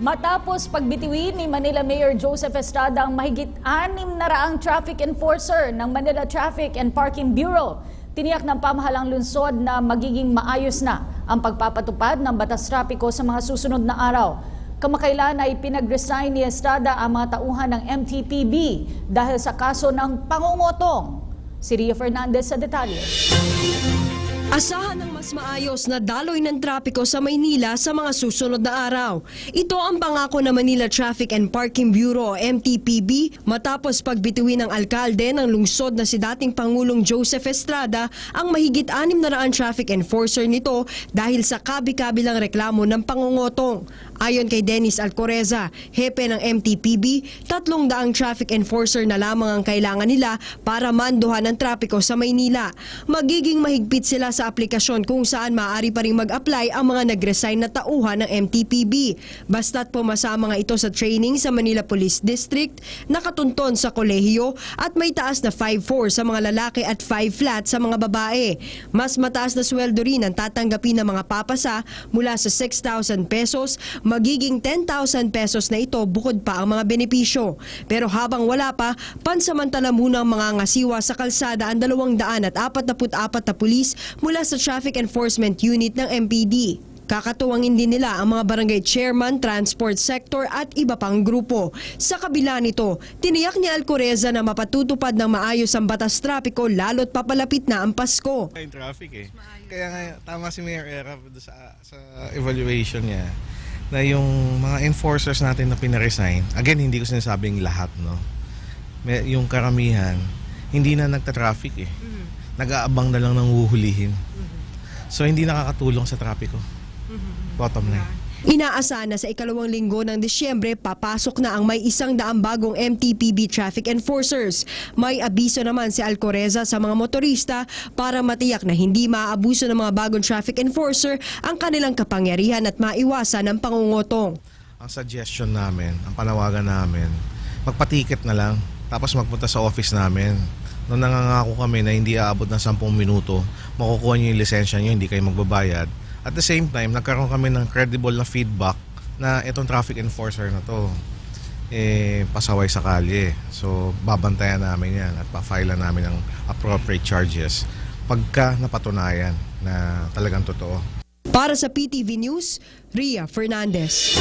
Matapos pagbitiwin ni Manila Mayor Joseph Estrada ang mahigit 600 traffic enforcer ng Manila Traffic and Parking Bureau, tiniyak ng pamahalang lungsod na magiging maayos na ang pagpapatupad ng batas trapiko sa mga susunod na araw. Kamakailan ay pinag-resign ni Estrada ang mga tauhan ng MTPB dahil sa kaso ng pangungutong. Si Ria Fernandez sa detalye. Asahan ng mas maayos na daloy ng trapiko sa Maynila sa mga susunod na araw. Ito ang pangako ng Manila Traffic and Parking Bureau o MTPB matapos pagbitiwin ng alkalde ng lungsod na si dating Pangulong Joseph Estrada ang mahigit 600 traffic enforcer nito dahil sa kabi-kabilang reklamo ng pangungutong. Ayon kay Dennis Alcoreza, hepe ng MTPB, 300 traffic enforcer na lamang ang kailangan nila para manduhan ang trapiko sa Maynila. Magiging mahigpit sila sa aplikasyon kung saan maaari pa rin mag-apply ang mga nag-resign na tauhan ng MTPB. Basta't pumasama nga ito sa training sa Manila Police District, nakatunton sa kolehiyo at may taas na 5-4 sa mga lalaki at 5 flat sa mga babae. Mas mataas na sweldo rin ang tatanggapin ng mga papasa mula sa 6,000 pesos, magiging 10,000 pesos na ito bukod pa ang mga benepisyo. Pero habang wala pa, pansamantala muna ang mga ngasiwa sa kalsada ang 244 na pulis mula sa Traffic Enforcement Unit ng MPD. Kakatuwangin din nila ang mga barangay chairman, transport sector at iba pang grupo. Sa kabila nito, tiniyak ni Alcoreza na mapatutupad ng maayos ang batas trapiko lalo't papalapit na ang Pasko. Traffic Kaya nga tama si Mayor Era sa evaluation niya na yung mga enforcers natin na pinaresign, again hindi ko sinasabing lahat, no? Yung karamihan, hindi na nagta-traffic Nag-aabang na lang ng huhulihin. So hindi nakakatulong sa trapiko. Bottom line. Inaasahan na sa ikalawang linggo ng Disyembre, papasok na ang may 100 bagong MTPB traffic enforcers. May abiso naman si Alcoreza sa mga motorista para matiyak na hindi maaabuso ng mga bagong traffic enforcer ang kanilang kapangyarihan at maiwasan ang pangungutong. Ang suggestion namin, ang panawagan namin, magpatiket na lang, tapos magpunta sa office namin. Noong nangangako kami na hindi aabot ng 10 minuto, makukuha niyo yung lisensya niyo, hindi kayo magbabayad. At the same time, nagkaroon kami ng credible na feedback na itong traffic enforcer na to, pasaway sa kalye. So, babantayan namin yan at pa-file namin ang appropriate charges pagka napatunayan na talagang totoo. Para sa PTV News, Ria Fernandez.